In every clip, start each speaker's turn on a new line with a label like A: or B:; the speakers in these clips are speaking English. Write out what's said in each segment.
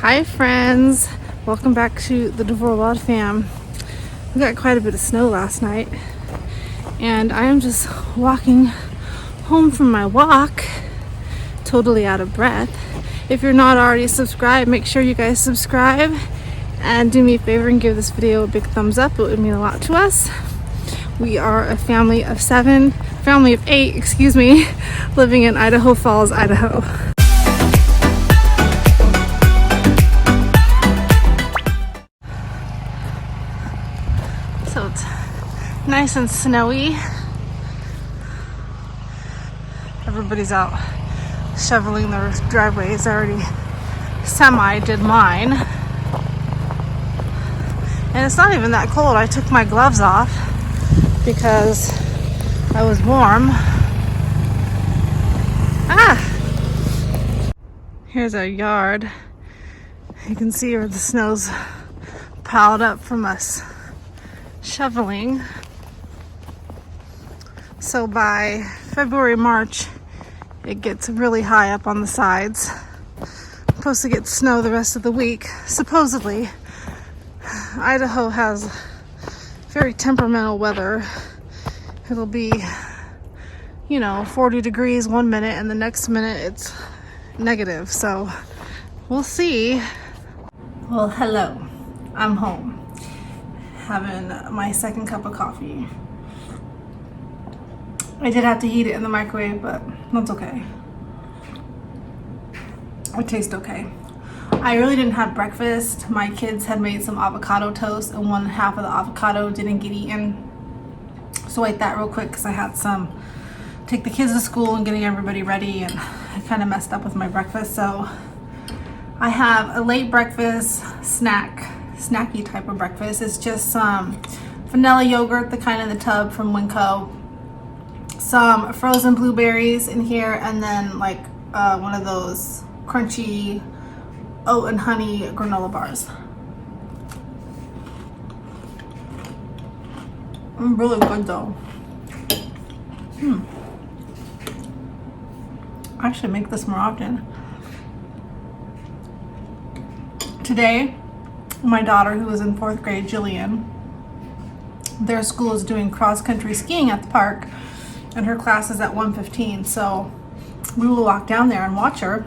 A: Hi friends, welcome back to the DeVores fam. We got quite a bit of snow last night and I am just walking home from my walk, totally out of breath. If you're not already subscribed, make sure you guys subscribe and do me a favor and give this video a big thumbs up. It would mean a lot to us. We are a family of eight, living in Idaho Falls, Idaho. So it's nice and snowy. Everybody's out shoveling their driveways. I already did mine. And it's not even that cold. I took my gloves off because I was warm. Here's our yard. You can see where the snow's piled up from us shoveling. So by February, March, it gets really high up on the sides. I'm supposed to get snow the rest of the week. Supposedly, Idaho has very temperamental weather. It'll be, 40 degrees one minute and the next minute it's negative. So we'll see. Well, hello. I'm home. Having my second cup of coffee. I did have to heat it in the microwave, but that's okay. It tastes okay. I really didn't have breakfast. My kids had made some avocado toast and one half of the avocado didn't get eaten. So I ate that real quick because I had some take the kids to school and getting everybody ready, and I kind of messed up with my breakfast. So I have a late breakfast snacky type of breakfast. It's just some vanilla yogurt, the kind in the tub from Winco, some frozen blueberries in here, and then like one of those crunchy oat and honey granola bars. Really good though. I should make this more often. Today, my daughter, who is in 4th grade, Jillian, their school is doing cross-country skiing at the park, and her class is at 1:15, so we will walk down there and watch her.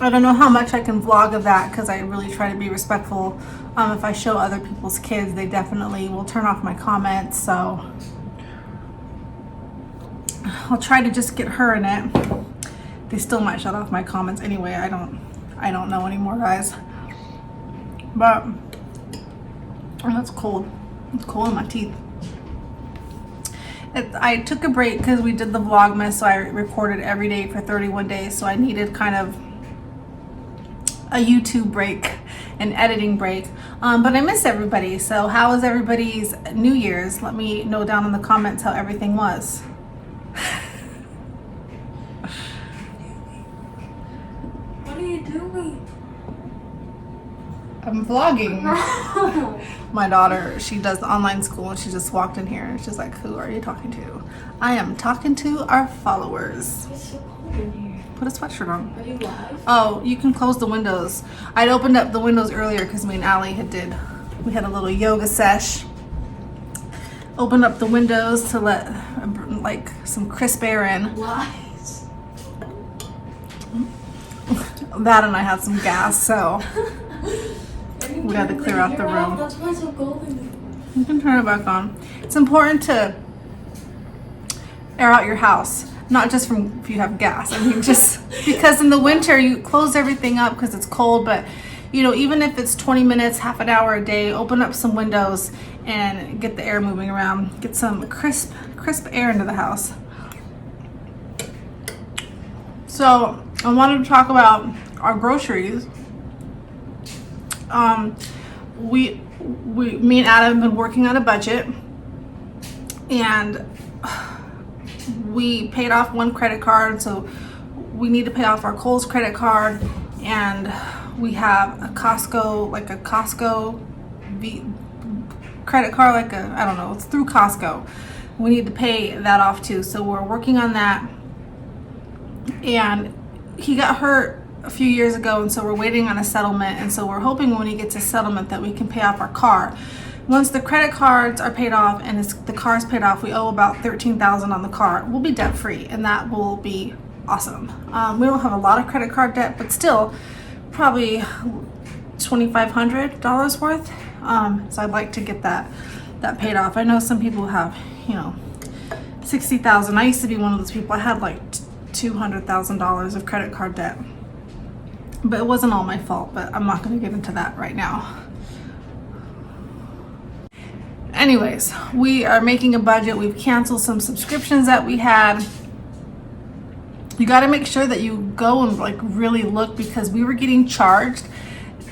A: I don't know how much I can vlog of that because I really try to be respectful. If I show other people's kids, they definitely will turn off my comments, so I'll try to just get her in it. They still might shut off my comments anyway. I don't know anymore, guys. But that's cold. It's cold in my teeth. I took a break because we did the Vlogmas, so I recorded every day for 31 days. So I needed kind of a YouTube break, an editing break. But I miss everybody. So how was everybody's New Year's? Let me know down in the comments how everything was.
B: What are you doing?
A: I'm vlogging. My daughter, she does the online school, and she just walked in here and she's like, who are you talking to? I am talking to our followers.
B: It's so cold in here.
A: Put a sweatshirt on.
B: Are you live?
A: Oh, you can close the windows. I'd opened up the windows earlier because me and Allie we had a little yoga sesh. Opened up the windows to let like some crisp air in.
B: Lies.
A: That, and I had some gas, so we had to clear out the room.
B: That's why it's so cold in here.
A: You can turn it back on. It's important to air out your house, not just from if you have gas. I mean, just because in the winter you close everything up because it's cold, but even if it's 20 minutes, half an hour a day, open up some windows and get the air moving around. Get some crisp air into the house. So I wanted to talk about our groceries. Me and Adam have been working on a budget, and we paid off one credit card, so we need to pay off our Kohl's credit card, and we have a Costco credit card, I don't know, it's through Costco. We need to pay that off too, so we're working on that. And he got hurt a few years ago, and so we're waiting on a settlement, and so we're hoping when he gets a settlement that we can pay off our car. Once the credit cards are paid off and the car's paid off, we owe about $13,000 on the car. We'll be debt free, and that will be awesome. We don't have a lot of credit card debt, but still probably $2,500 worth. So I'd like to get that paid off. I know some people have, you know, $60,000. I used to be one of those people. I had like $200,000 of credit card debt, but it wasn't all my fault. But I'm not going to get into that right now. Anyways, we are making a budget. We've canceled some subscriptions that we had. You got to make sure that you go and like really look, because we were getting charged,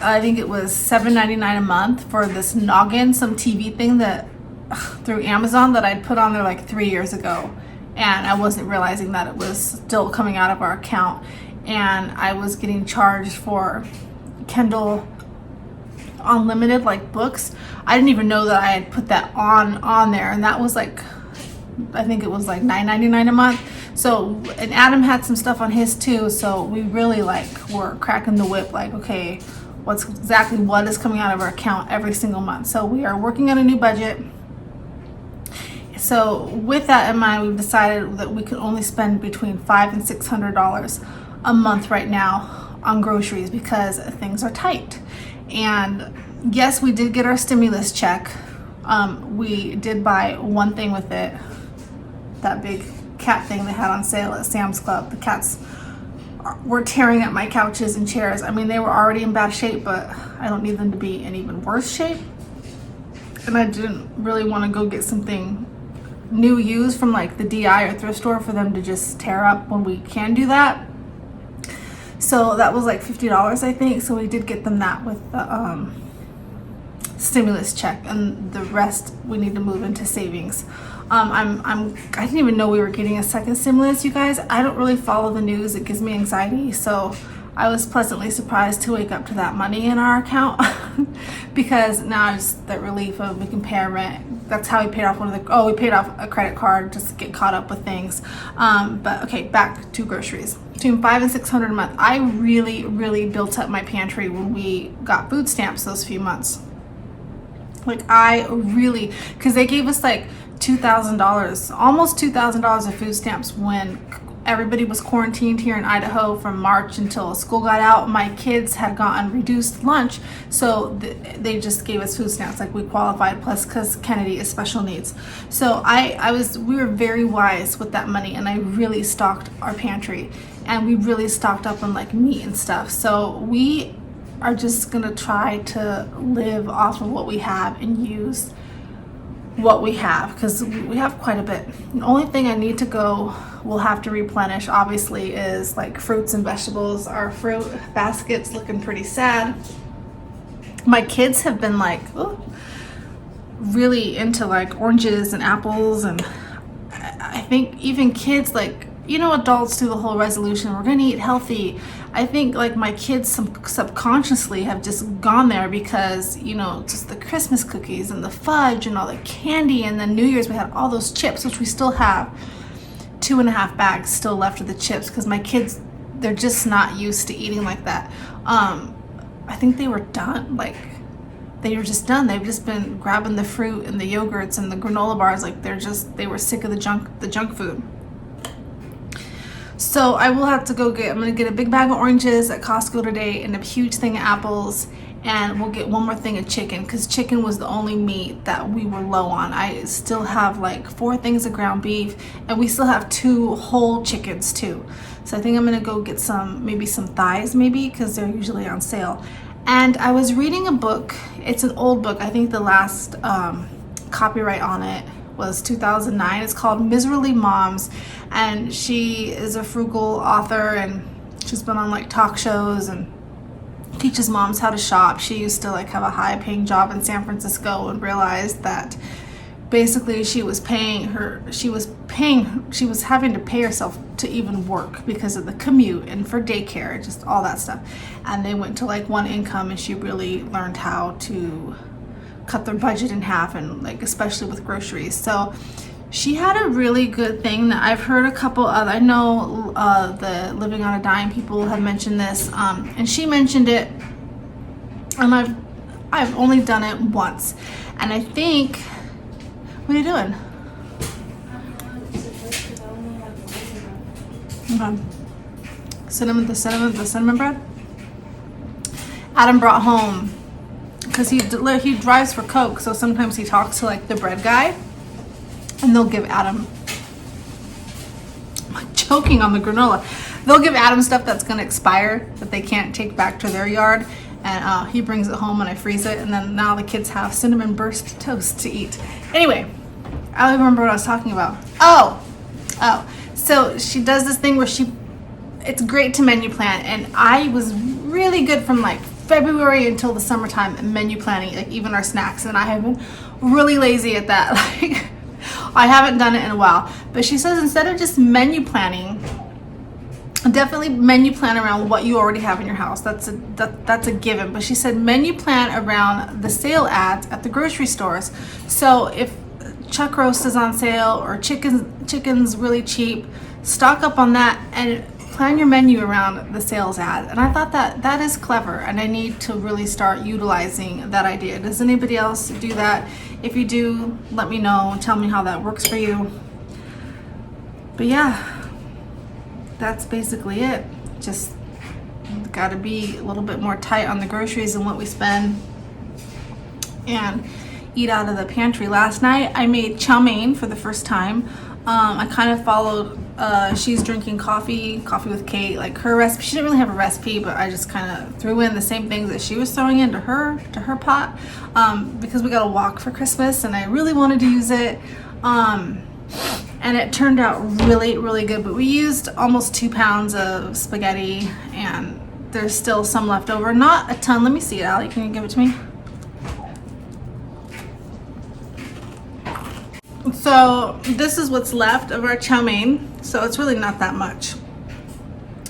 A: I think it was $7.99 a month for this Noggin, some TV thing that through Amazon that I'd put on there like 3 years ago, and I wasn't realizing that it was still coming out of our account, and I was getting charged for Kindle Unlimited, like books. I didn't even know that I had put that on there, and that was like, I think it was like $9.99 a month. So, and Adam had some stuff on his too, so we really like were cracking the whip, like, okay, what is coming out of our account every single month. So we are working on a new budget. So with that in mind, we've decided that we could only spend between $500 and $600 a month right now on groceries, because things are tight. And yes, we did get our stimulus check. We did buy one thing with it, that big cat thing they had on sale at Sam's Club. The cats were tearing at my couches and chairs. I mean, they were already in bad shape, but I don't need them to be in even worse shape. And I didn't really want to go get something new used from like the DI or thrift store for them to just tear up when we can do that. So that was like $50, I think. So we did get them that with the stimulus check, and the rest we need to move into savings. I didn't even know we were getting a second stimulus, you guys. I don't really follow the news. It gives me anxiety. So I was pleasantly surprised to wake up to that money in our account because now it's that relief of we can pay our rent. That's how we paid off we paid off a credit card just to get caught up with things. But okay, back to groceries. Between $500 and $600 a month. I really built up my pantry when we got food stamps those few months. Like because they gave us like $2,000, almost $2,000 of food stamps when everybody was quarantined here in Idaho from March until school got out. My kids had gotten reduced lunch, so they just gave us food stamps, like we qualified, plus because Kennedy is special needs. So we were very wise with that money, and I really stocked our pantry, and we really stocked up on like meat and stuff. So we are just gonna try to live off of what we have and use what we have, because we have quite a bit. The only thing I need to we'll have to replenish obviously is like fruits and vegetables. Our fruit basket's looking pretty sad. My kids have been like really into like oranges and apples, and I think even kids, like, you know, adults do the whole resolution, we're gonna eat healthy. I think like my kids subconsciously have just gone there because, you know, just the Christmas cookies and the fudge and all the candy, and then New Year's we had all those chips, which we still have 2.5 bags still left of the chips, because my kids, they're just not used to eating like that. I think they were done, like they were just done. They've just been grabbing the fruit and the yogurts and the granola bars, like they were sick of the junk food. So I will have to I'm gonna get a big bag of oranges at Costco today and a huge thing of apples, and we'll get one more thing of chicken, because chicken was the only meat that we were low on. I still have like 4 things of ground beef, and we still have 2 whole chickens too. So I think I'm gonna go get maybe some thighs, because they're usually on sale. And I was reading a book. It's an old book. I think the last copyright on it was 2009. It's called Miserly Moms, and she is a frugal author, and she's been on like talk shows and teaches moms how to shop. She used to like have a high paying job in San Francisco and realized that basically she was having to pay herself to even work because of the commute and for daycare, just all that stuff. And they went to like one income, and she really learned how to cut their budget in half, and like especially with groceries. So She had a really good thing that I've heard a couple other, I know the Living on a Dime people have mentioned this, and she mentioned it, and I've only done it once, and I think, what are you doing? Okay. The cinnamon bread. Adam brought home, because he drives for Coke, so sometimes he talks to like the bread guy, and they'll give Adam, I'm choking on the granola, they'll give Adam stuff that's going to expire that they can't take back to their yard, and he brings it home and I freeze it, and then now the kids have cinnamon burst toast to eat. Anyway, I don't remember what I was talking about. Oh, so she does this thing where it's great to menu plan, and I was really good from like February until the summertime at menu planning, like even our snacks, and I have been really lazy at that. Like, I haven't done it in a while, but she says instead of just menu planning, definitely menu plan around what you already have in your house. That's a given. But she said menu plan around the sale ads at the grocery stores. So if chuck roast is on sale or chicken's really cheap, stock up on that and plan your menu around the sales ad. And I thought that is clever, and I need to really start utilizing that idea. Does anybody else do that? If you do, let me know and tell me how that works for you. But yeah, that's basically it. Just got to be a little bit more tight on the groceries and what we spend, and eat out of the pantry. Last night I made chow mein for the first time. I kind of followed she's drinking coffee with Kate, like her recipe. She didn't really have a recipe, but I just kind of threw in the same things that she was throwing into her pot, because we got a wok for Christmas and I really wanted to use it, and it turned out really, really good. But we used almost 2 pounds of spaghetti, and there's still some left over. Not a ton. Let me see it, Allie. Can you give it to me? So this is what's left of our chow mein. So it's really not that much,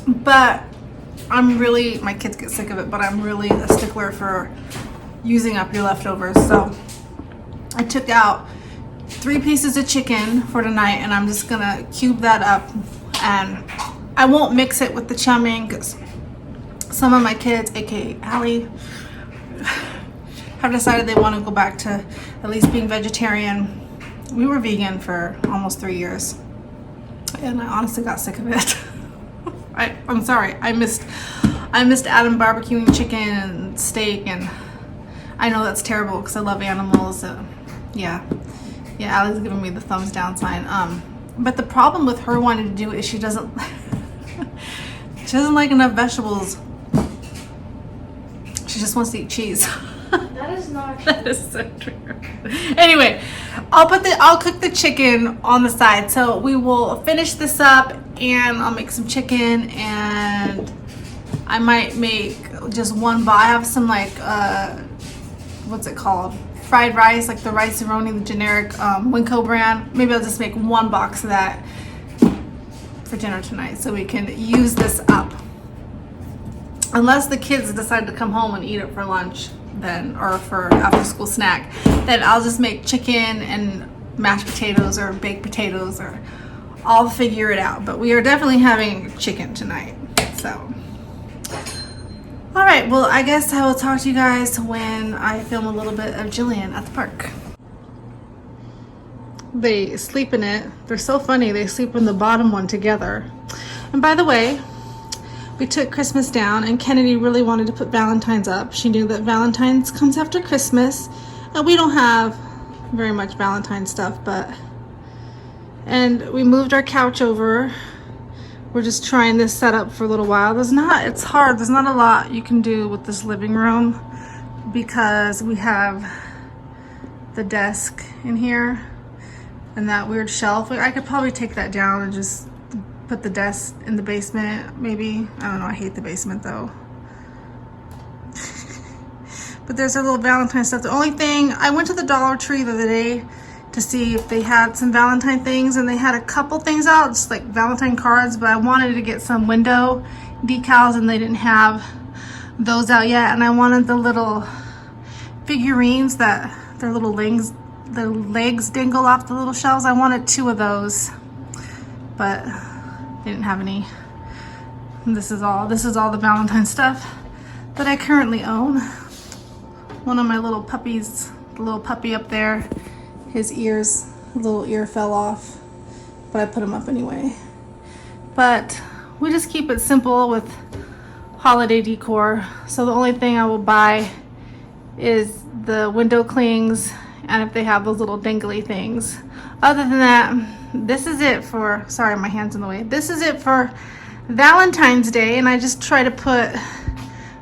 A: but my kids get sick of it, but I'm really a stickler for using up your leftovers. So I took out 3 pieces of chicken for tonight, and I'm just gonna cube that up, and I won't mix it with the chow mein because some of my kids, aka Allie, have decided they want to go back to at least being vegetarian. We were vegan for almost 3 years, and I honestly got sick of it. I'm sorry. I missed Adam barbecuing chicken and steak, and I know that's terrible because I love animals. Yeah, Allie's giving me the thumbs down sign. But the problem with her wanting to do it is she doesn't like enough vegetables. She just wants to eat cheese.
B: That is not true.
A: That is so true. Anyway, I'll cook the chicken on the side. So we will finish this up, and I'll make some chicken, and I might make just one box. I have some like what's it called? Fried rice, like the Rice-A-Roni, the generic Winco brand. Maybe I'll just make one box of that for dinner tonight, so we can use this up. Unless the kids decide to come home and eat it for lunch, then, or for after school snack, then I'll just make chicken and mashed potatoes or baked potatoes, or I'll figure it out. But we are definitely having chicken tonight. So, all right, well, I guess I will talk to you guys when I film a little bit of Jillian at the park. They sleep in it. They're so funny. They sleep in the bottom one together. And by the way, we took Christmas down, and Kennedy really wanted to put Valentine's up. She knew that Valentine's comes after Christmas, and we don't have very much Valentine's stuff, and we moved our couch over. We're just trying this setup for a little while. It's hard. There's not a lot you can do with this living room because we have the desk in here and that weird shelf. I could probably take that down and just put the desk in the basement, maybe. I don't know, I hate the basement though. But there's a little Valentine stuff. The only thing, I went to the Dollar Tree the other day to see if they had some Valentine things, and they had a couple things out, just like Valentine cards, but I wanted to get some window decals, and they didn't have those out yet. And I wanted the little figurines that, they're little the legs dangle off the little shelves. I wanted 2 of those, but they didn't have any. And this is all the Valentine stuff that I currently own. One of my little puppies, the little puppy up there, his little ear fell off, but I put him up anyway. But we just keep it simple with holiday decor. So the only thing I will buy is the window clings, and if they have those little dangly things. Other than that, this is it for, sorry, my hand's in the way. This is it for Valentine's Day, and I just try to put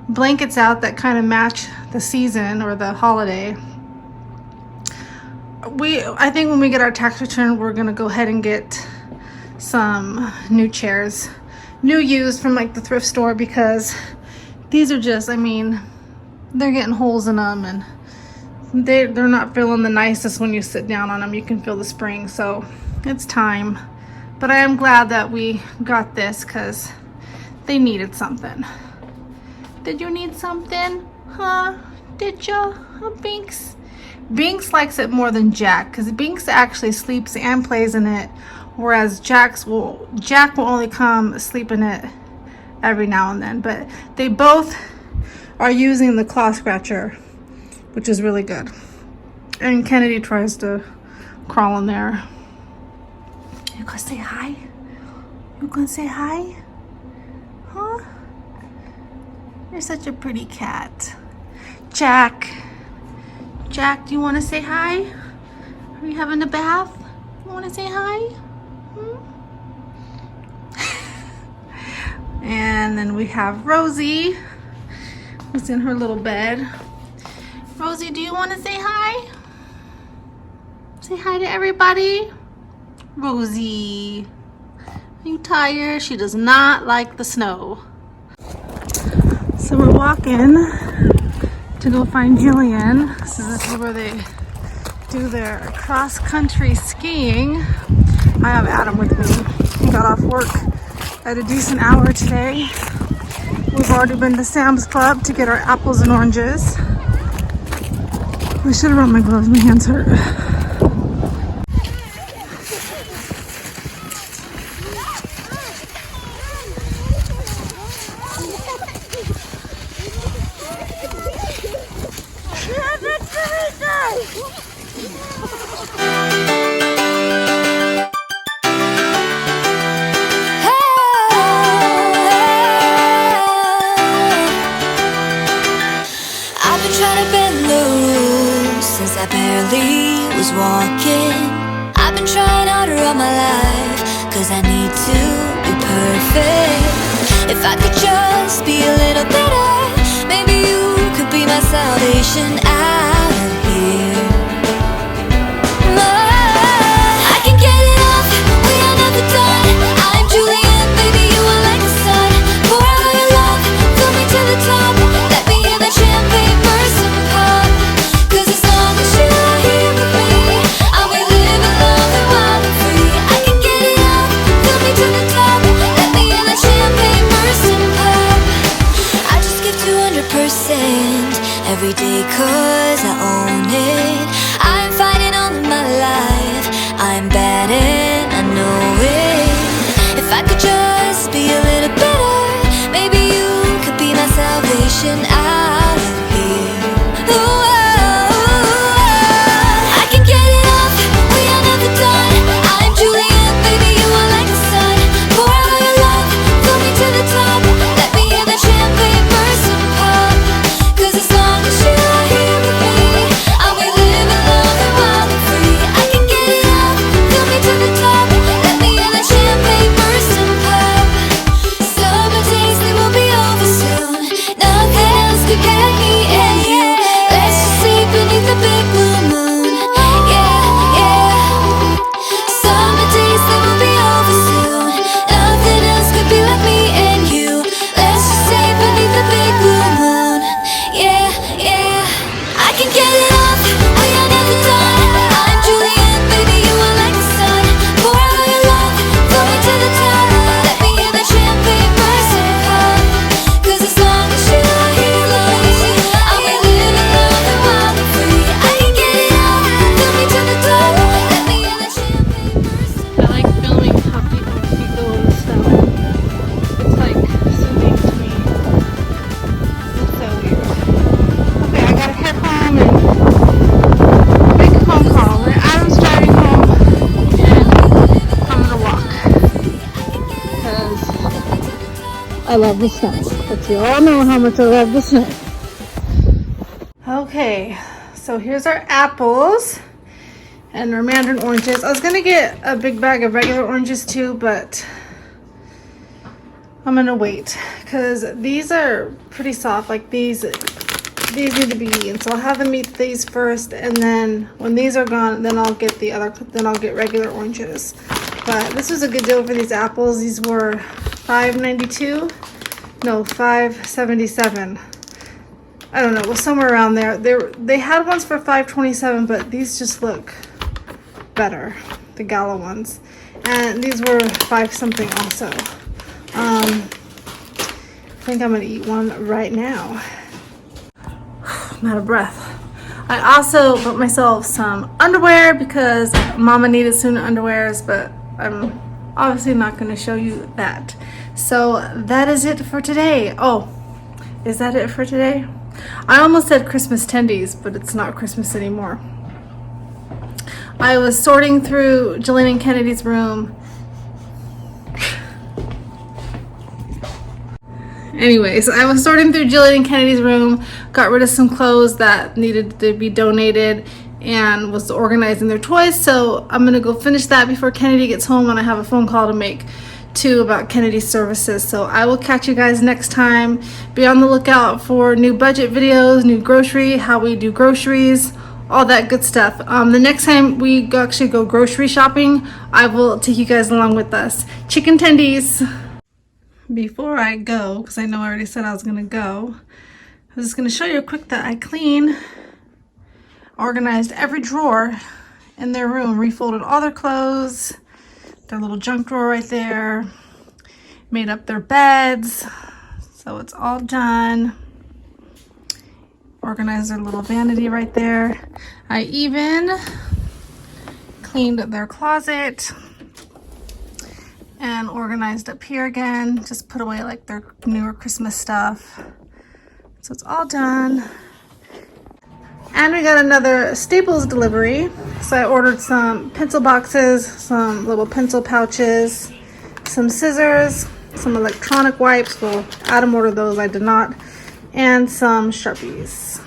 A: blankets out that kind of match the season or the holiday. I think when we get our tax return, we're gonna go ahead and get some new chairs, new used from like the thrift store, because these are just, I mean, they're getting holes in them, and they're not feeling the nicest when you sit down on them. You can feel the spring, so it's time. But I am glad that we got this because they needed something. Did you need something? Huh? Did you? Huh, Binks? Binks likes it more than Jack, because Binks actually sleeps and plays in it, whereas Jack will only come sleep in it every now and then. But they both are using the claw scratcher, which is really good. And Kennedy tries to crawl in there. You gonna say hi? You gonna say hi? Huh? You're such a pretty cat. Jack, do you want to say hi? Are you having a bath? You want to say hi? And then we have Rosie, who's in her little bed. Rosie, do you want to say hi? Say hi to everybody. Rosie, are you tired? She does not like the snow. So we're walking to go find Jillian. So this is where they do their cross-country skiing. I have Adam with me. He got off work at a decent hour today. We've already been to Sam's Club to get our apples and oranges. I should have brought my gloves. My hands hurt.
C: I barely was walking. I've been trying harder all my life, cause I need to be perfect. If I could just be a little better, maybe you could be my salvation out of here. I can get it off, we are never done. I'm Julian, baby, you are like the sun. Pour out your love, fill me to the top. Let me hear that champagne burst and pop. Cause as long as you are here with me, I'll be living, loving, wild and free. I can get it up, fill me to the top. Let me hear that champagne burst and pop. I just give 200% every day cause I own it. I'm fighting all of my life, I'm bad and I know it. If I could just be a little better, maybe you could be my salvation out of here. Ooh, I can get it off, we are never done. I'm Julian, baby, you are like the sun. Pour out your love, fill me to the top. Let me hear that champagne burst and pop. Cause as long as you are here with me, I'll be living, loving, wild and free. I can get it up, fill me to the
A: I love the snow. But you all know how much I love the snow. Okay, so here's our apples and our mandarin oranges. I was gonna get a big bag of regular oranges too, but I'm gonna wait because these are pretty soft. Like these need to be eaten. So I'll have them eat these first, and then when these are gone, then I'll get regular oranges. But this was a good deal for these apples. These were $5.92. No, $5.77. I don't know, it was somewhere around there. They had ones for $5.27, but these just look better, the Gala ones. And these were $5 something also. I think I'm gonna eat one right now. I'm out of breath. I also bought myself some underwear because Mama needed some underwears, but I'm obviously not gonna show you that. So that is it for today. Oh, is that it for today? I almost said Christmas tendies, but it's not Christmas anymore. I was sorting through Jillian and Kennedy's room. Anyways, I was sorting through Jillian and Kennedy's room, got rid of some clothes that needed to be donated, and was organizing their toys. So I'm gonna go finish that before Kennedy gets home, and I have a phone call to make too about Kennedy's services. So I will catch you guys next time. Be on the lookout for new budget videos, new grocery, how we do groceries, all that good stuff. The next time we actually go grocery shopping, I will take you guys along with us. Chicken tendies. Before I go, because I know I already said I was gonna go, I was just gonna show you quick that I organized every drawer in their room, refolded all their clothes, their little junk drawer right there, made up their beds, so it's all done. Organized their little vanity right there. I even cleaned their closet and organized up here again, just put away like their newer Christmas stuff. So it's all done. And we got another Staples delivery. So I ordered some pencil boxes, some little pencil pouches, some scissors, some electronic wipes. Well, Adam ordered those, I did not. And some Sharpies.